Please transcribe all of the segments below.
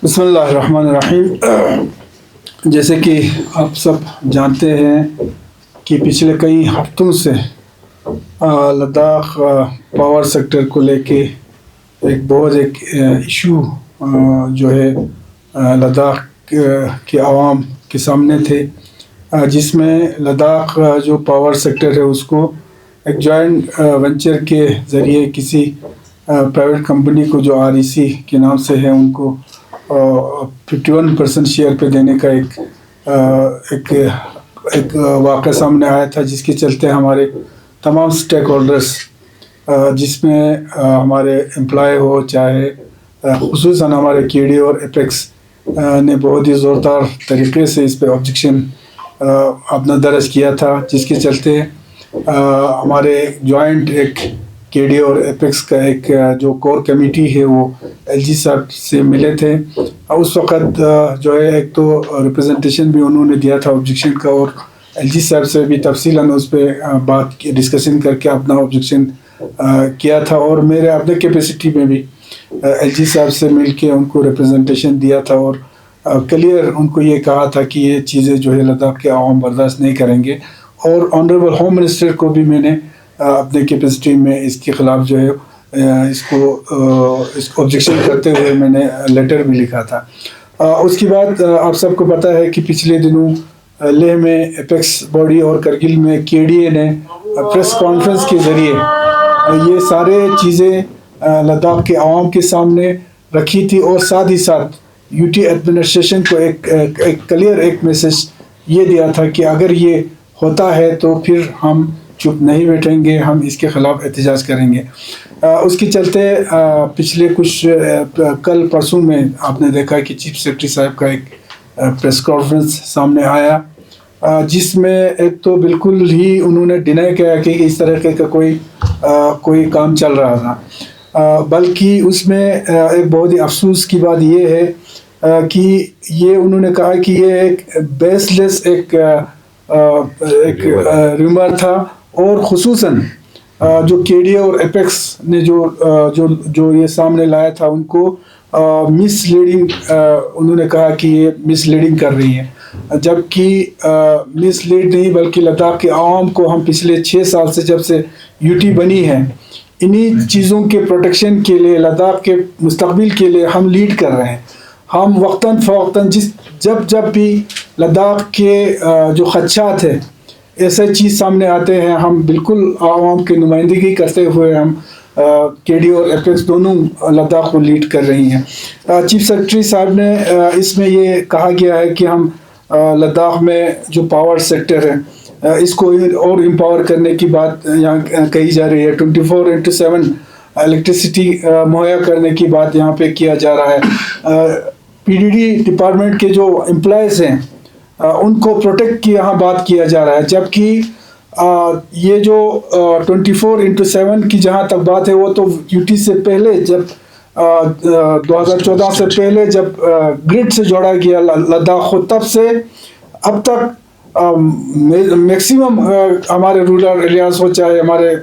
बिस्मिल्लाहिर्रहमानिर्रहीम। जैसे कि आप सब जानते हैं कि पिछले कई हफ्तों से लद्दाख पावर सेक्टर को लेके एक इशू जो है लद्दाख के आवाम के सामने थे, जिसमें लद्दाख जो पावर सेक्टर है उसको एक जॉइंट वेंचर के ज़रिए किसी प्राइवेट कंपनी को जो REC के नाम से है उनको 51% शेयर पे देने का एक वाक़या सामने आया था, जिसके चलते हमारे तमाम स्टेक होल्डर्स जिसमें हमारे एम्प्लॉय हो चाहे खुसूसन हमारे KDA और एपेक्स ने बहुत ही ज़ोरदार तरीके से इस पे ऑब्जेक्शन अपना दर्ज किया था, जिसके चलते हमारे जॉइंट एक KDA और एपेक्स का एक जो कोर कमेटी है वो LG साहब से मिले थे। उस वक़्त जो है एक तो रिप्रेजेंटेशन भी उन्होंने दिया था ऑब्जेक्शन का, और LG साहब से भी तफसीलन उस पर बात की, डिस्कशन करके अपना ऑब्जेक्शन किया था, और मेरे अपने कैपेसिटी में भी LG साहब से मिल के उनको रिप्रेजेंटेशन दिया था और क्लियर उनको ये कहा था कि ये चीज़ें जो है लद्दाख के आवाम बर्दाश्त नहीं करेंगे। और ऑनरेबल होम मिनिस्टर को भी मैंने अपने कैपेसिटी में इसके ख़िलाफ़ जो है इसको ऑब्जेक्शन करते हुए मैंने लेटर भी लिखा था। उसके बाद आप सबको पता है कि पिछले दिनों लेह में एपेक्स बॉडी और करगिल में KDA ने प्रेस कॉन्फ्रेंस के ज़रिए ये सारे चीज़ें लद्दाख के आवाम के सामने रखी थी, और साथ ही साथ UT एडमिनिस्ट्रेशन को एक क्लियर एक मैसेज ये दिया था कि अगर ये होता है तो फिर हम चुप नहीं बैठेंगे, हम इसके ख़िलाफ़ एहतजाज करेंगे। उसके चलते पिछले कुछ कल परसों में आपने देखा कि चीफ सेक्रेटरी साहब का एक प्रेस कॉन्फ्रेंस सामने आया, जिसमें एक तो बिल्कुल ही उन्होंने डिनाई किया कि इस तरह का कोई काम चल रहा था, बल्कि उसमें एक बहुत ही अफसोस की बात ये है कि ये उन्होंने कहा कि ये एक बेसलेस एक रूमर था, और ख़ुसूसन जो KDA और एपेक्स ने जो ये सामने लाया था उनको मिसलीडिंग उन्होंने कहा कि ये मिसलीडिंग कर रही है, जबकि मिसलीड नहीं बल्कि लद्दाख के आवाम को हम पिछले 6 साल से जब से UT बनी है इन्हीं चीज़ों के प्रोटेक्शन के लिए, लद्दाख के मुस्तकबिल के लिए हम लीड कर रहे हैं। हम वक्तन फ़वक्तन जब भी लद्दाख के जो खदशात है ऐसे चीज़ सामने आते हैं, हम बिल्कुल आवाम की नुमाइंदगी करते हुए हम KDA और एपेक्स दोनों लद्दाख को लीड कर रही हैं। चीफ सेक्रेटरी साहब ने इसमें ये कहा गया है कि हम लद्दाख में जो पावर सेक्टर है इसको और एम्पावर करने की बात यहाँ कही जा रही है। 24/7 इलेक्ट्रिसिटी मुहैया करने की बात यहाँ पे किया जा रहा है। PDD डिपार्टमेंट के जो एम्प्लॉयज़ हैं उनको प्रोटेक्ट की यहाँ बात किया जा रहा है, जबकि ये जो 24/7 की जहाँ तक बात है वो तो UT से पहले जब 2014 से पहले जब ग्रिड से जोड़ा गया लद्दाख को, तब से अब तक मैक्सिमम हमारे रूरल एरियाज हो चाहे हमारे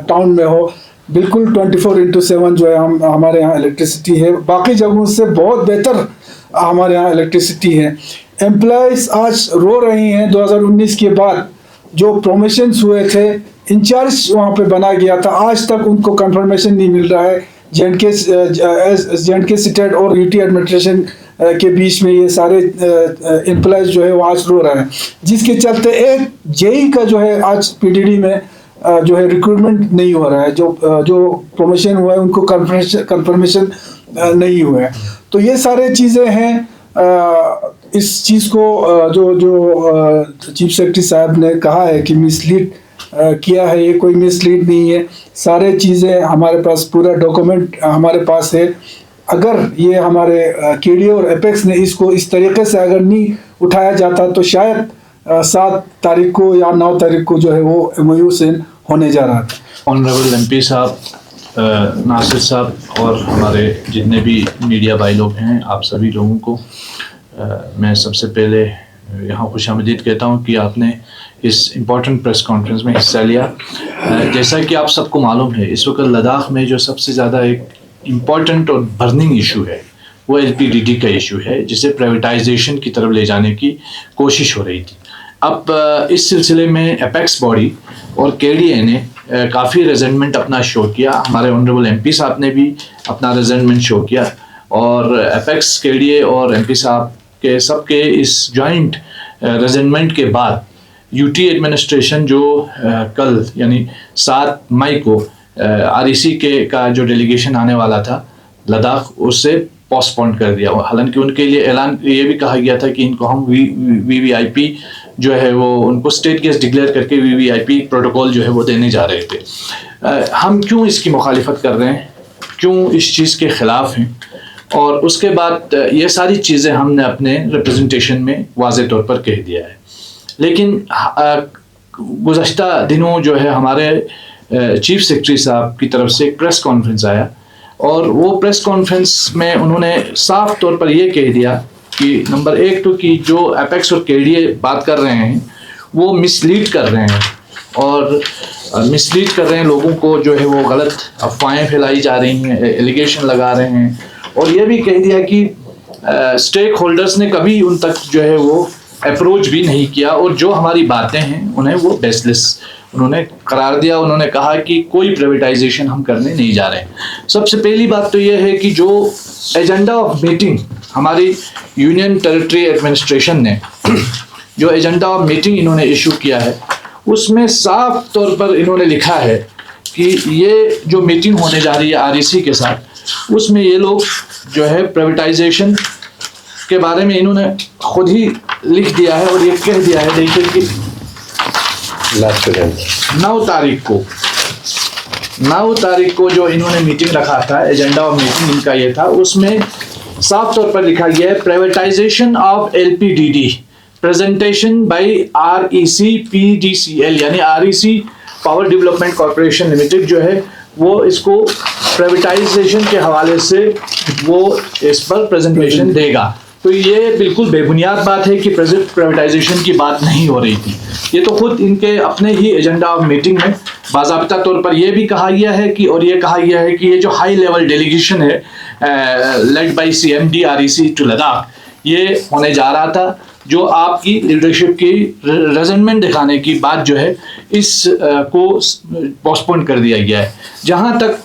टाउन में हो, बिल्कुल 24/7 जो है हमारे यहाँ इलेक्ट्रिसिटी है। बाकी जगहों से बहुत बेहतर हमारे यहाँ इलेक्ट्रिसिटी है। एम्प्लॉयज़ आज रो रही हैं, 2019 के बाद जो प्रमोशंस हुए थे, इंचार्ज वहाँ पे बना गया था, आज तक उनको कंफर्मेशन नहीं मिल रहा है। J&K स्टेट और UT एडमिनिस्ट्रेशन के बीच में ये सारे एम्प्लॉयज़ जो है वो आज रो रहे हैं, जिसके चलते एक JE का जो है आज PDD में जो है रिक्रूटमेंट नहीं हो रहा है, जो प्रमोशन हुआ है उनको कंफर्मेशन नहीं हुआ है। तो ये सारे चीज़ें हैं। इस चीज़ को जो चीफ सेक्रेटरी साहब ने कहा है कि मिसलीड किया है, ये कोई मिसलीड नहीं है। सारे चीज़ें हमारे पास पूरा डॉक्यूमेंट हमारे पास है। अगर ये हमारे KDA और एपेक्स ने इसको इस तरीके से अगर नहीं उठाया जाता तो शायद 7 तारीख को या 9 तारीख को जो है वो MOU से होने जा रहा था। ऑनरेबल MP साहब, नासिर साहब और हमारे जितने भी मीडिया भाई लोग हैं, आप सभी लोगों को मैं सबसे पहले यहाँ खुशामदीद कहता हूँ कि आपने इस इम्पॉर्टेंट प्रेस कॉन्फ्रेंस में हिस्सा लिया। जैसा कि आप सबको मालूम है, इस वक्त लद्दाख में जो सबसे ज़्यादा एक इम्पॉर्टेंट और बर्निंग इशू है वो LPDD का इशू है, जिसे प्राइवेटाइजेशन की तरफ ले जाने की कोशिश हो रही थी। अब इस सिलसिले में एपेक्स बॉडी और KDA ने काफ़ी रेजेंटमेंट अपना शो किया। हमारे ऑनरेबल MP साहब ने भी अपना रेजेंटमेंट शो किया, और एपेक्स, KDA और MP साहब के सबके इस जॉइंट रेजेंटमेंट के बाद UT एडमिनिस्ट्रेशन जो कल यानी 7 मई को REC का जो डेलीगेशन आने वाला था लद्दाख, उससे पोस्टपोन कर दिया। हालांकि उनके लिए ऐलान ये भी कहा गया था कि इनको हम VVIP जो है वो उनको स्टेट गेस्ट डिक्लेयर करके VVIP प्रोटोकॉल जो है वो देने जा रहे थे। हम क्यों इसकी मुखालिफत कर रहे हैं, क्यों इस चीज़ के ख़िलाफ़ हैं, और उसके बाद ये सारी चीज़ें हमने अपने रिप्रेजेंटेशन में वाज़े तौर पर कह दिया है। लेकिन गुज़श्ता दिनों जो है हमारे चीफ सेक्रेटरी साहब की तरफ से एक प्रेस कॉन्फ्रेंस आया, और वो प्रेस कॉन्फ्रेंस में उन्होंने साफ तौर पर ये कह दिया कि नंबर 1 तो कि जो एपेक्स और KDA बात कर रहे हैं वो मिसलीड कर रहे हैं, और मिसलीड कर रहे हैं लोगों को, जो है वो गलत अफवाहें फैलाई जा रही हैं, एलिगेशन लगा रहे हैं। और ये भी कह दिया कि स्टेक होल्डर्स ने कभी उन तक जो है वो अप्रोच भी नहीं किया, और जो हमारी बातें हैं उन्हें वो बेसलेस उन्होंने करार दिया। उन्होंने कहा कि कोई प्राइवेटाइजेशन हम करने नहीं जा रहे हैं। सबसे पहली बात तो ये है कि जो एजेंडा ऑफ मीटिंग हमारी यूनियन टेरिटरी एडमिनिस्ट्रेशन ने जो एजेंडा ऑफ मीटिंग इन्होंने इशू किया है, उसमें साफ तौर पर इन्होंने लिखा है कि ये जो मीटिंग होने जा रही है REC के साथ, उसमें ये लोग जो है प्राइवेटाइजेशन के बारे में इन्होंने खुद ही लिख दिया है, और ये कह दिया है, देखिए कि 9 तारीख को जो इन्होंने मीटिंग रखा था, एजेंडा ऑफ मीटिंग इनका ये था, उसमें साफ तौर पर लिखा गया है privatisation of LPDD presentation by REC PDCL यानी REC power development corporation limited जो है वो इसको प्राइवेटाइजेशन के हवाले से वो इस पर प्रेजेंटेशन देगा। तो ये बिल्कुल बेबुनियाद बात है कि प्राइवेटाइजेशन की बात नहीं हो रही थी। ये तो खुद इनके अपने ही एजेंडा ऑफ मीटिंग में बाज़ाब्ता तौर पर यह भी कहा गया है कि, और ये कहा गया है कि ये जो हाई लेवल डेलीगेशन है led by CMD REC to Ladakh, ये होने जा रहा था, जो आपकी लीडरशिप की रेजेंटमेंट दिखाने की बात जो है इस को पोस्टपोन कर दिया गया है। जहाँ तक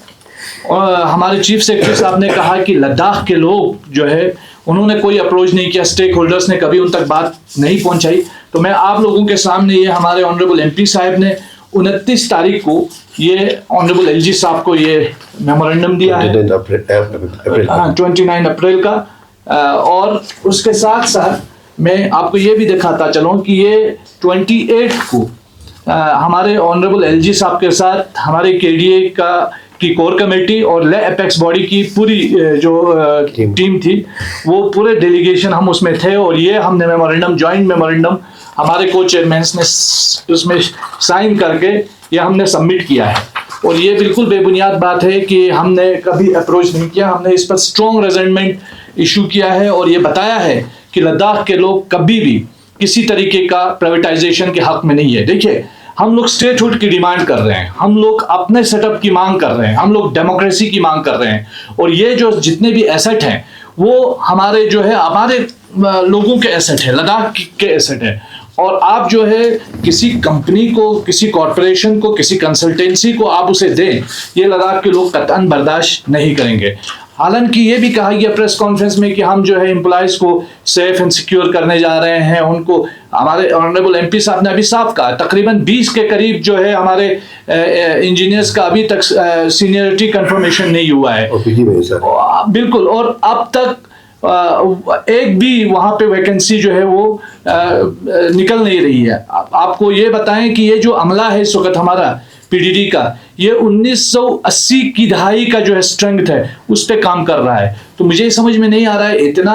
हमारे चीफ सेक्रेटरी साहब ने कहा कि लद्दाख के लोग जो है उन्होंने कोई अप्रोच नहीं किया, स्टेक होल्डर्स ने कभी उन तक बात नहीं पहुंचाई, तो मैं आप लोगों के सामने ये हमारे ऑनरेबल MP साहब ने 29 तारीख को ये ऑनरेबल LG साहब को ये मेमोरेंडम दिया है 29 अप्रैल का। और उसके साथ साथ मैं आपको ये भी दिखाता चलूँ कि ये 28 को हमारे ऑनरेबल LG साहब के साथ हमारे KDA की कोर कमेटी और ले एपेक्स बॉडी की पूरी जो टीम थी, वो पूरे डेलीगेशन हम उसमें थे, और ये हमने मेमोरेंडम, जॉइंट मेमोरेंडम हमारे को चेयरमैन ने उसमें साइन करके ये हमने सबमिट किया है। और ये बिल्कुल बेबुनियाद बात है कि हमने कभी अप्रोच नहीं किया, हमने इस पर स्ट्रॉन्ग रेजेंटमेंट इशू किया है, और ये बताया है कि लद्दाख के लोग कभी भी किसी तरीके का प्राइवेटाइजेशन के हक में नहीं है। देखिए, हम लोग स्टेटहुड की डिमांड कर रहे हैं, हम लोग अपने सेटअप की मांग कर रहे हैं, हम लोग डेमोक्रेसी की मांग कर रहे हैं, और ये जो जितने भी एसेट हैं वो हमारे जो है हमारे लोगों के एसेट है, लद्दाख के एसेट है। और आप जो है किसी कंपनी को, किसी कॉरपोरेशन को, किसी कंसल्टेंसी को आप उसे दें, ये लद्दाख के लोग कतई बर्दाश्त नहीं करेंगे। हालांकि ये भी कहा गया प्रेस कॉन्फ्रेंस में कि हम जो है एम्प्लॉयज़ को सेफ एंड सिक्योर करने जा रहे हैं, उनको हमारे ऑनरेबल MP साहब ने अभी साफ कहा तकरीबन 20 के करीब जो है हमारे इंजीनियर्स का अभी तक सीनियरिटी कंफर्मेशन नहीं हुआ है बिल्कुल, और अब तक एक भी वहाँ पे वैकेंसी जो है वो निकल नहीं रही है। आपको ये बताएं कि ये जो अमला है इस वक्त हमारा PDD का, ये 1980 की दहाई का जो है स्ट्रेंथ है उस पे काम कर रहा है। तो मुझे समझ में नहीं आ रहा है, इतना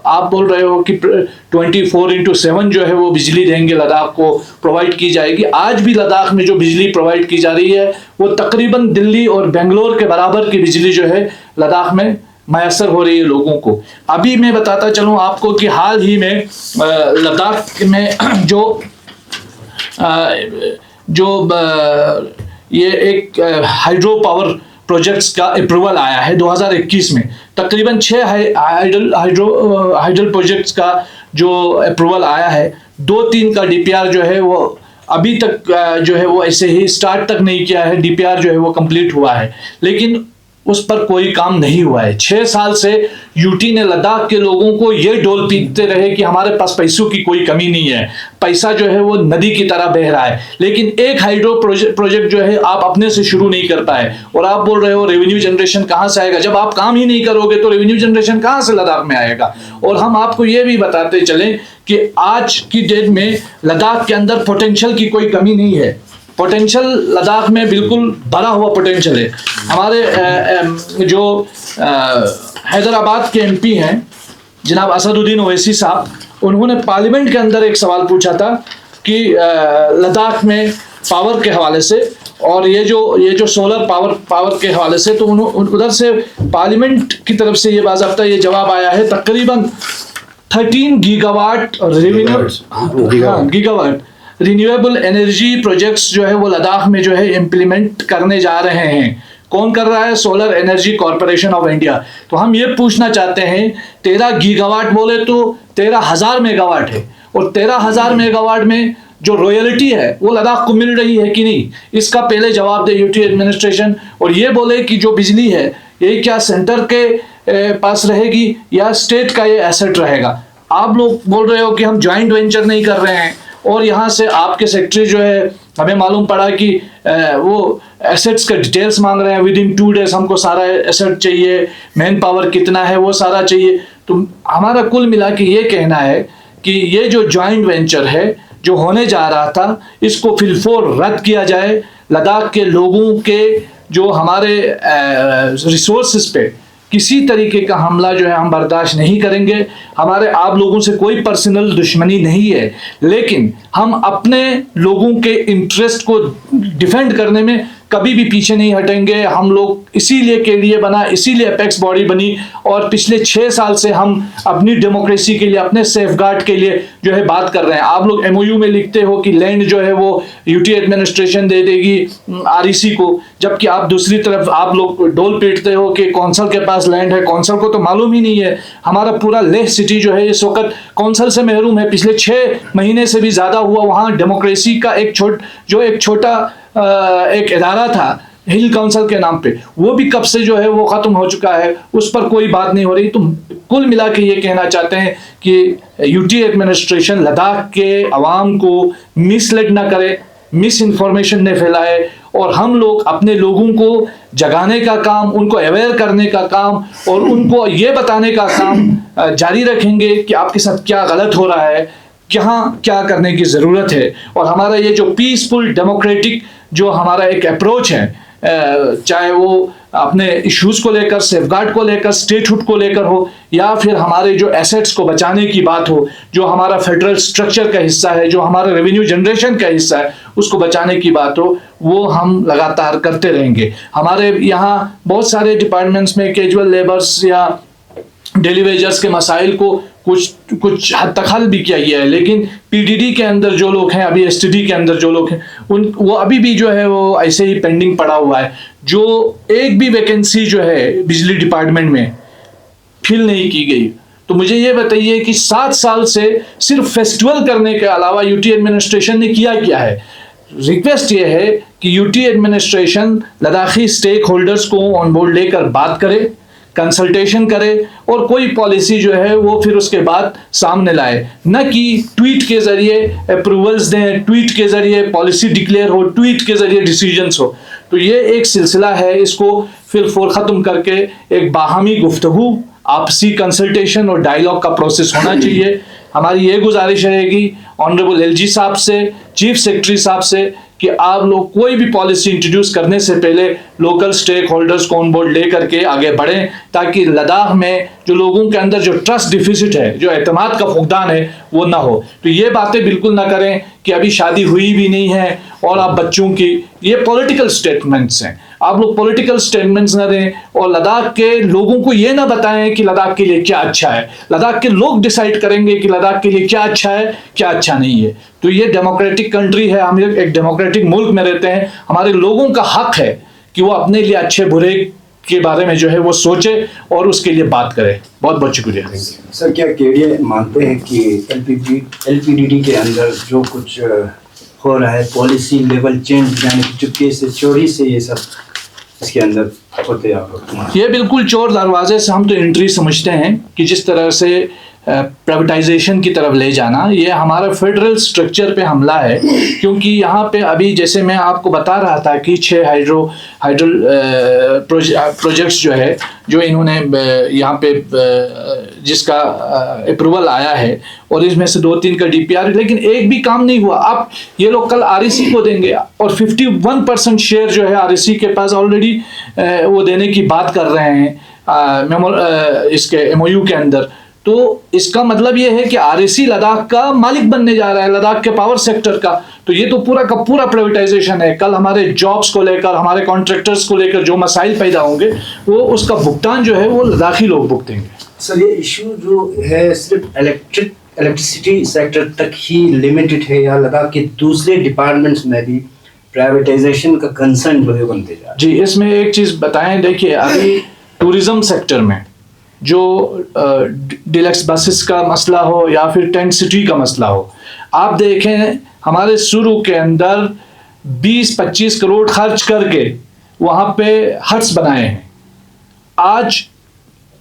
आप बोल रहे हो कि 24/7 जो है वो बिजली देंगे, लद्दाख को प्रोवाइड की जाएगी। आज भी लद्दाख में जो बिजली प्रोवाइड की जा रही है वो तकरीबन दिल्ली और बेंगलोर के बराबर की बिजली जो है लद्दाख में मैसर हो रही है लोगों को। अभी मैं बताता चलूँ आपको कि हाल ही में लद्दाख में जो ये एक हाइड्रो पावर प्रोजेक्ट्स का अप्रूवल आया है 2021 में, तकरीबन 6 हाइडल प्रोजेक्ट्स का जो अप्रूवल आया है, 2-3 का डीपीआर जो है वो अभी तक जो है वो ऐसे ही स्टार्ट तक नहीं किया है। डीपीआर जो है वो कंप्लीट हुआ है, लेकिन उस पर कोई काम नहीं हुआ है। 6 साल से यूटी ने लद्दाख के लोगों को ये डोल पीटते रहे कि हमारे पास पैसों की कोई कमी नहीं है, पैसा जो है वो नदी की तरह बह रहा है, लेकिन एक हाइड्रो प्रोजेक्ट जो है आप अपने से शुरू नहीं कर पाए। और आप बोल रहे हो रेवेन्यू जनरेशन कहां से आएगा? जब आप काम ही नहीं करोगे तो रेवेन्यू जनरेशन कहां से लद्दाख में आएगा? और हम आपको ये भी बताते चलें कि आज की डेट में लद्दाख के अंदर पोटेंशियल की कोई कमी नहीं है। पोटेंशियल लद्दाख में बिल्कुल भरा हुआ पोटेंशियल है। हमारे जो हैदराबाद के एमपी हैं जनाब असदुद्दीन ओवैसी साहब, उन्होंने पार्लियामेंट के अंदर एक सवाल पूछा था कि लद्दाख में पावर के हवाले से और ये जो सोलर पावर के हवाले से, तो उधर से पार्लियामेंट की तरफ से ये बाज़ाब्ता ये जवाब आया है तकरीबन 13 gigawatt gigawatt renewable energy projects जो है वो लद्दाख में जो है इम्प्लीमेंट करने जा रहे हैं। कौन कर रहा है? Solar energy corporation of India. तो हम ये पूछना चाहते हैं, 13 गीगावाट बोले तो 13,000 मेगावाट है, और 13,000 मेगावाट में जो रॉयल्टी है वो लद्दाख को मिल रही है कि नहीं, इसका पहले जवाब दे यूटी एडमिनिस्ट्रेशन। और ये बोले कि जो बिजली है ये क्या सेंटर के पास रहेगी या स्टेट का ये एसेट रहेगा? आप लोग बोल रहे हो कि हम ज्वाइंट वेंचर नहीं कर रहे हैं, और यहाँ से आपके सेक्रेटरी जो है हमें मालूम पड़ा कि वो एसेट्स का डिटेल्स मांग रहे हैं। विद इन 2 डेज हमको सारा एसेट चाहिए, मैन पावर कितना है वो सारा चाहिए। तो हमारा कुल मिला के ये कहना है कि ये जो जॉइंट वेंचर है जो होने जा रहा था, इसको फिलफोर रद्द किया जाए। लद्दाख के लोगों के जो हमारे रिसोर्सेज पे किसी तरीके का हमला जो है हम बर्दाश्त नहीं करेंगे। हमारे आप लोगों से कोई पर्सनल दुश्मनी नहीं है, लेकिन हम अपने लोगों के इंटरेस्ट को डिफेंड करने में कभी भी पीछे नहीं हटेंगे। हम लोग इसीलिए के लिए बना, इसीलिए अपेक्स बॉडी बनी, और पिछले 6 साल से हम अपनी डेमोक्रेसी के लिए, अपने सेफगार्ड के लिए जो है बात कर रहे हैं। आप लोग एमओयू में लिखते हो कि लैंड जो है वो यूटी एडमिनिस्ट्रेशन दे देगी आरईसी को, जबकि आप दूसरी तरफ आप लोग डोल पीटते हो कि कौंसल के पास लैंड है। कौंसल को तो मालूम ही नहीं है। हमारा पूरा लेह सिटी जो है इस वक्त कौंसल से महरूम है। पिछले 6 महीने से भी ज़्यादा हुआ वहाँ डेमोक्रेसी का एक छोटा एक इदारा था हिल काउंसिल के नाम पे, वो भी कब से जो है वो ख़त्म हो चुका है, उस पर कोई बात नहीं हो रही। तो कुल मिला के ये कहना चाहते हैं कि यूटी एडमिनिस्ट्रेशन लद्दाख के अवाम को मिसलेड ना करे, मिस इन्फॉर्मेशन न फैलाए, और हम लोग अपने लोगों को जगाने का काम, उनको अवेयर करने का काम और उनको ये बताने का काम जारी रखेंगे कि आपके साथ क्या गलत हो रहा है, यहाँ क्या करने की ज़रूरत है। और हमारा ये जो पीसफुल डेमोक्रेटिक जो हमारा एक अप्रोच है, चाहे वो अपने इश्यूज़ को लेकर, सेफगार्ड को लेकर, स्टेटहुड को लेकर हो, या फिर हमारे जो एसेट्स को बचाने की बात हो, जो हमारा फेडरल स्ट्रक्चर का हिस्सा है, जो हमारा रेवेन्यू जनरेशन का हिस्सा है, उसको बचाने की बात हो, वो हम लगातार करते रहेंगे। हमारे यहाँ बहुत सारे डिपार्टमेंट्स में कैजुअल लेबर्स या डेली वेजर्स के मसाइल को कुछ हद तक हल भी किया गया है, लेकिन पीडीडी के अंदर जो लोग हैं, अभी एसटीडी के अंदर जो लोग हैं, वो अभी भी जो है वो ऐसे ही पेंडिंग पड़ा हुआ है। जो एक भी वैकेंसी जो है बिजली डिपार्टमेंट में फिल नहीं की गई। तो मुझे ये बताइए कि 7 साल से सिर्फ फेस्टिवल करने के अलावा यूटी एडमिनिस्ट्रेशन ने किया क्या है? रिक्वेस्ट ये है कि UT administration Ladakhi stakeholders को ऑन बोर्ड लेकर बात करे, कंसल्टेशन करे, और कोई पॉलिसी जो है वो फिर उसके बाद सामने लाए, न कि ट्वीट के जरिए अप्रूवल्स दें, ट्वीट के जरिए पॉलिसी डिक्लेयर हो, ट्वीट के जरिए डिसीजंस हो। तो ये एक सिलसिला है, इसको फिर ख़त्म करके एक बाहमी गुफ्तगू, आपसी कंसल्टेशन और डायलॉग का प्रोसेस होना चाहिए। हमारी ये गुजारिश रहेगी ऑनरेबल एलजी साहब से, चीफ सेक्रेटरी साहब से, कि आप लोग कोई भी पॉलिसी इंट्रोड्यूस करने से पहले लोकल स्टेक होल्डर्स को ऑन बोर्ड लेकर के आगे बढ़ें, ताकि लद्दाख में जो लोगों के अंदर जो ट्रस्ट डिफिसिट है, जो एतमाद का फुकदान है, वो ना हो। तो ये बातें बिल्कुल ना करें कि अभी शादी हुई भी नहीं है और आप बच्चों की, ये पॉलिटिकल स्टेटमेंट्स हैं। आप लोग पॉलिटिकल स्टेटमेंट्स ना दें और लद्दाख के लोगों को ये ना बताएं कि लद्दाख के लिए क्या अच्छा है। लद्दाख के लोग डिसाइड करेंगे कि लद्दाख के लिए क्या अच्छा है, क्या अच्छा नहीं है। तो ये डेमोक्रेटिक कंट्री है, हम एक डेमोक्रेटिक मुल्क में रहते हैं। हमारे लोगों का हक है कि वो अपने लिए अच्छे बुरे के बारे में जो है वो सोचे और उसके लिए बात करे। बहुत बहुत शुक्रिया। सर, क्या केडीए मानते हैं कि एलपीडीडी के अंदर जो कुछ हो रहा है पॉलिसी लेवल चेंज, यानी कि चुपके से चोरी से ये सब इसके अंदर होते हैं? ये बिल्कुल चोर दरवाजे से हम तो एंट्री समझते हैं कि जिस तरह से प्राइवेटाइजेशन की तरफ ले जाना, ये हमारा फेडरल स्ट्रक्चर पे हमला है। क्योंकि यहाँ पे अभी जैसे मैं आपको बता रहा था कि 6 हाइड्रल प्रोजेक्ट्स जो है जो इन्होंने यहाँ पे जिसका अप्रूवल आया है और इसमें से 2-3 का डीपीआर, लेकिन एक भी काम नहीं हुआ। अब ये लोग कल आरईसी को देंगे और 51% शेयर जो है आरईसी के पास ऑलरेडी वो देने की बात कर रहे हैं इसके एमओयू के अंदर। तो इसका मतलब ये है कि आरईसी लद्दाख का मालिक बनने जा रहा है, लद्दाख के पावर सेक्टर का। तो ये तो पूरा का पूरा प्राइवेटाइजेशन है। कल हमारे जॉब्स को लेकर, हमारे कॉन्ट्रैक्टर्स को लेकर जो मसाइल पैदा होंगे वो उसका भुगतान जो है वो लद्दाखी लोग भुगतेंगे। सर, ये इशू जो है सिर्फ इलेक्ट्रिसिटी सेक्टर तक ही लिमिटेड है या लद्दाख के दूसरे डिपार्टमेंट्स में भी प्राइवेटाइजेशन का कंसर्न जो है बनते जा रहा है? जी, इसमें एक चीज़ बताएं। देखिए, अभी टूरिज्म सेक्टर में जो डिलक्स बसेस का मसला हो या फिर टेंट सिटी का मसला हो, आप देखें हमारे शुरू के अंदर 20-25 करोड़ खर्च करके वहाँ पे हट्स बनाए हैं। आज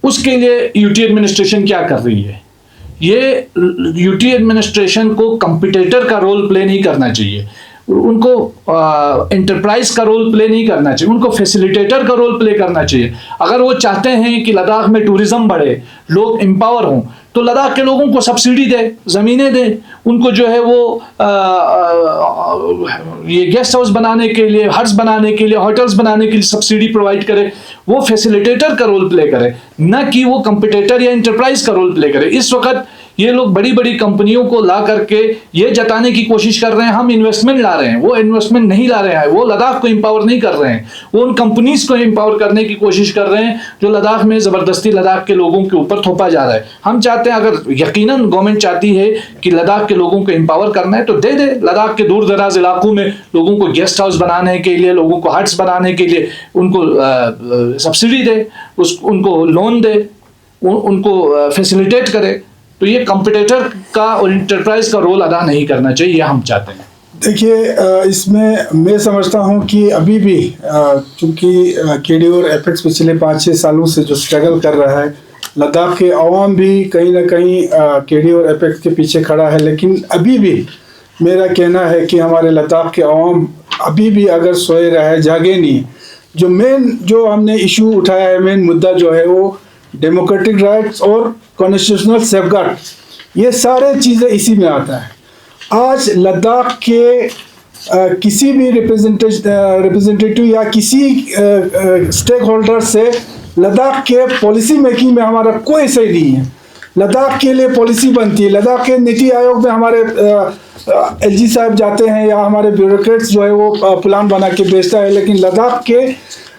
उसके लिए यूटी एडमिनिस्ट्रेशन क्या कर रही है? ये यूटी एडमिनिस्ट्रेशन को कंपटीटर का रोल प्ले नहीं करना चाहिए, उनको एंटरप्राइज का रोल प्ले नहीं करना चाहिए, उनको फैसिलिटेटर का रोल प्ले करना चाहिए। अगर वो चाहते हैं कि लद्दाख में टूरिज्म बढ़े, लोग एम्पावर हों, तो लद्दाख के लोगों को सब्सिडी दे, ज़मीनें दे, उनको जो है वो ये गेस्ट हाउस बनाने के लिए, हट्स बनाने के लिए, होटल्स बनाने के लिए सब्सिडी प्रोवाइड करे। वो फैसिलिटेटर का रोल प्ले करे, न कि वो कंपटीटर या एंटरप्राइज का रोल प्ले करे। इस वक्त ये लोग बड़ी बड़ी कंपनियों को ला करके ये जताने की कोशिश कर रहे हैं हम इन्वेस्टमेंट ला रहे हैं। वो इन्वेस्टमेंट नहीं ला रहे हैं, वो लद्दाख को एम्पावर नहीं कर रहे हैं, वो उन कंपनीज को एम्पावर करने की कोशिश कर रहे हैं जो लद्दाख में ज़बरदस्ती लद्दाख के लोगों के ऊपर थोपा जा रहा है। हम चाहते हैं, अगर यकीनन गवर्नमेंट चाहती है कि लद्दाख के लोगों को एम्पावर करना है तो दे दे। लद्दाख के दूर दराज इलाकों में लोगों को गेस्ट हाउस बनाने के लिए, लोगों को हट्स बनाने के लिए उनको सब्सिडी दे, उनको लोन दे, उनको फैसिलिटेट करे। तो ये कंपटीटर का और इंटरप्राइज का रोल अदा नहीं करना चाहिए, ये हम चाहते हैं। देखिए, इसमें मैं समझता हूँ कि अभी भी चूँकि केडी और एपेक्स पिछले 5-6 सालों से जो स्ट्रगल कर रहा है, लद्दाख के अवाम भी कहीं ना कहीं केडी और एपेक्स के पीछे खड़ा है। लेकिन अभी भी मेरा कहना है कि हमारे लद्दाख के अवाम अभी भी अगर सोए रहे, जागे नहीं। जो हमने इशू उठाया है, मेन मुद्दा जो है वो डेमोक्रेटिक राइट्स और कॉन्स्टिट्यूशनल सेफगार्ड, ये सारे चीज़ें इसी में आता है। आज लद्दाख के किसी भी रिप्रेजेंटेटिव या किसी स्टेक होल्डर से लद्दाख के पॉलिसी मेकिंग में हमारा कोई सही नहीं है। लद्दाख के लिए पॉलिसी बनती है, लद्दाख के नीति आयोग में हमारे एलजी साहब जाते हैं या हमारे ब्यूरोक्रेट्स जो है वो प्लान बना के भेजता है, लेकिन लद्दाख के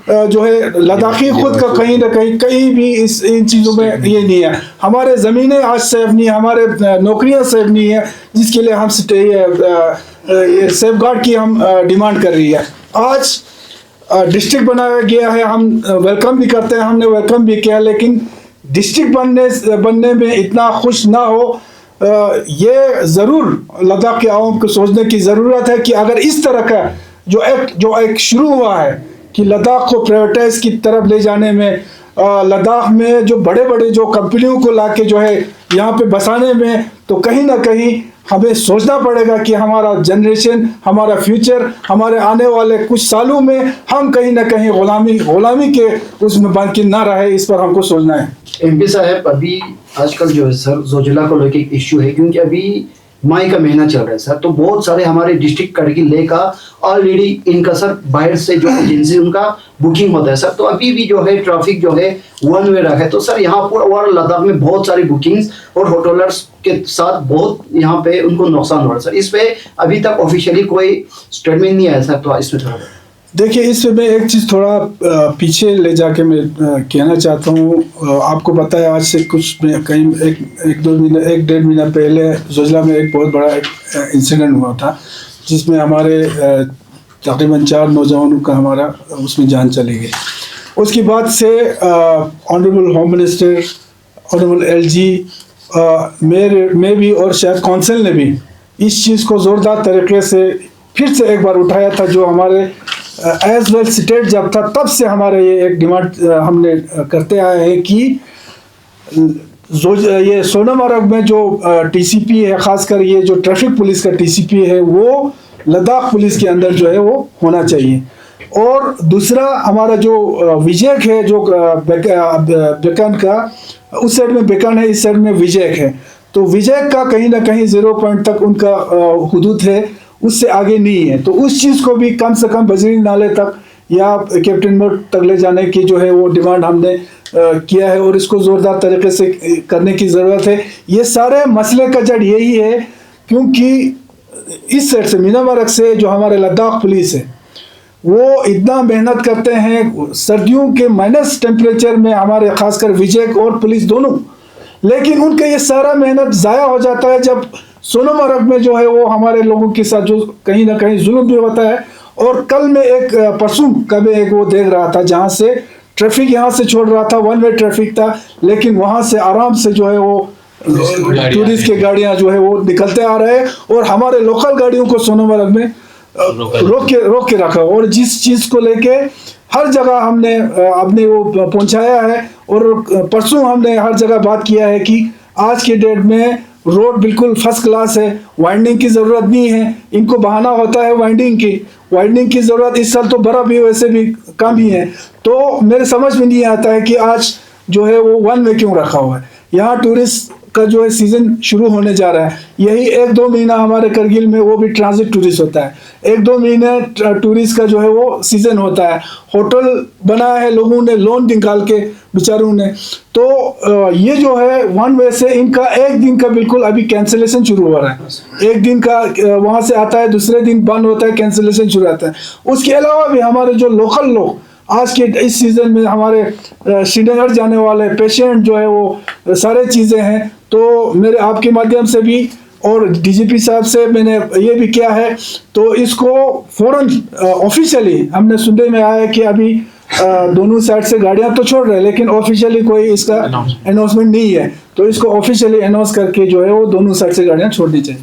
जो है लद्दाखी खुद का कहीं ना कहीं भी इन चीज़ों में ये नहीं है। हमारे ज़मीनें आज सेफ नहीं है, हमारे नौकरियां सेफ नहीं है, जिसके लिए हम सेफ गार्ड की हम डिमांड कर रही है। आज डिस्ट्रिक्ट बनाया गया है, हम वेलकम भी करते हैं, हमने वेलकम भी किया, लेकिन डिस्ट्रिक्ट बनने में इतना खुश ना हो, ये ज़रूर लद्दाख के आवाम को सोचने की ज़रूरत है कि अगर इस तरह का जो एक शुरू हुआ है कि लद्दाख को प्राइवेटाइज की तरफ ले जाने में, लद्दाख में जो बड़े बड़े जो कंपनियों को लाके जो है यहाँ पे बसाने में, तो कहीं ना कहीं हमें सोचना पड़ेगा कि हमारा जनरेशन, हमारा फ्यूचर, हमारे आने वाले कुछ सालों में हम कहीं ना कहीं गुलामी के उसमें बन के ना रहे। इस पर हमको सोचना है। एमपी साहब, अभी आजकल जो है सर जोजिला को लेकर इश्यू है, क्योंकि अभी मई का महीना चल रहा है सर, तो बहुत सारे हमारे डिस्ट्रिक्ट करगिल लेक का ऑलरेडी इनका सर बाहर से जो एजेंसी उनका बुकिंग होता है सर, तो अभी भी जो है ट्रैफिक जो है 1 वे रखा है। तो सर यहाँ पर लद्दाख में बहुत सारी बुकिंग्स और होटलर्स के साथ बहुत यहाँ पे उनको नुकसान हो रहा है सर। इस पे अभी तक ऑफिशियली कोई स्टेटमेंट नहीं आया सर, तो इसमें थोड़ा देखिए, इसमें मैं एक चीज़ थोड़ा पीछे ले जाके मैं कहना चाहता हूँ। आपको पता है आज से कुछ कहीं 1-1.5 महीना पहले जोजिला में एक बहुत बड़ा इंसिडेंट हुआ था, जिसमें हमारे तकरीबन 4 नौजवानों का हमारा उसमें जान चली गई। उसके बाद से honourable home minister, honourable LG, mayor में भी और शायद काउंसिल ने भी इस चीज़ को ज़ोरदार तरीके से फिर से एक बार उठाया था। जो हमारे एज वेल स्टेट जब था तब से हमारे ये एक डिमांड हमने करते आए हैं कि ये सोनमर्ग में जो टीसीपी है, ख़ासकर ये जो ट्रैफिक पुलिस का टीसीपी है, वो लद्दाख पुलिस के अंदर जो है वो होना चाहिए। और दूसरा हमारा जो विजयक है, जो बेकन का, उस साइड में बेकन है, इस साइड में विजयक है, तो विजयक का कहीं ना कहीं 0 पॉइंट तक उनका हुदूद है, उससे आगे नहीं है। तो उस चीज़ को भी कम से कम बजरी नाले तक या कैप्टन मोड तक ले जाने की जो है वो डिमांड हमने किया है, और इसको ज़ोरदार तरीके से करने की ज़रूरत है। ये सारे मसले का जड़ यही है क्योंकि इस साइड से मीनामर्ग से जो हमारे लद्दाख पुलिस है वो इतना मेहनत करते हैं सर्दियों के माइनस टेम्परेचर में, हमारे खासकर विजय और पुलिस दोनों, लेकिन उनका ये सारा मेहनत ज़ाया हो जाता है जब सोनमर्ग में जो है वो हमारे लोगों के साथ जो कहीं ना कहीं जुल्म भी होता है। और कल में एक परसों का मैं एक वो देख रहा था जहाँ से ट्रैफिक यहाँ से छोड़ रहा था, 1 वे ट्रैफिक था, लेकिन वहाँ से आराम से जो है वो टूरिस्ट की गाड़ियाँ जो है वो निकलते आ रहे हैं, और हमारे लोकल गाड़ियों को सोनमर्ग में रोक के रखा। और जिस चीज़ को लेके हर जगह हमने अपने वो पहुंचाया है, और परसों हमने हर जगह बात किया है कि आज के डेट में रोड बिल्कुल फर्स्ट क्लास है, वाइंडिंग की ज़रूरत नहीं है। इनको बहाना होता है वाइंडिंग की ज़रूरत, इस साल तो बर्फ़ भी वैसे भी कम ही है, तो मेरे समझ में नहीं आता है कि आज जो है वो 1 वे क्यों रखा हुआ है। यहाँ टूरिस्ट का जो है सीज़न शुरू होने जा रहा है, यही 1-2 महीना हमारे करगिल में वो भी ट्रांजिट टूरिस्ट होता है, 1-2 महीने टूरिस्ट का जो है वो सीज़न होता है। होटल बनाया है लोगों ने लोन निकाल के बेचारों ने, तो ये जो है 1 वे से इनका 1 दिन का बिल्कुल अभी कैंसिलेशन शुरू हो रहा है। 1 दिन का वहाँ से आता है, दूसरे दिन बंद होता है, कैंसिलेशन शुरू होता है। उसके अलावा भी हमारे जो लोकल लोग आज के इस सीज़न में हमारे श्रीनगर जाने वाले पेशेंट जो है वो सारे चीज़ें हैं, तो मेरे आपके माध्यम से भी और डीजीपी साहब से मैंने ये भी किया है, तो इसको फौरन ऑफिशियली हमने सुनने में आया है कि अभी दोनों साइड से गाड़ियां तो छोड़ रहे हैं, लेकिन ऑफिशियली कोई इसका अनाउंसमेंट नहीं है, तो इसको ऑफिशियली अनाउंस करके जो है वो दोनों साइड से गाड़ियां छोड़नी चाहिए।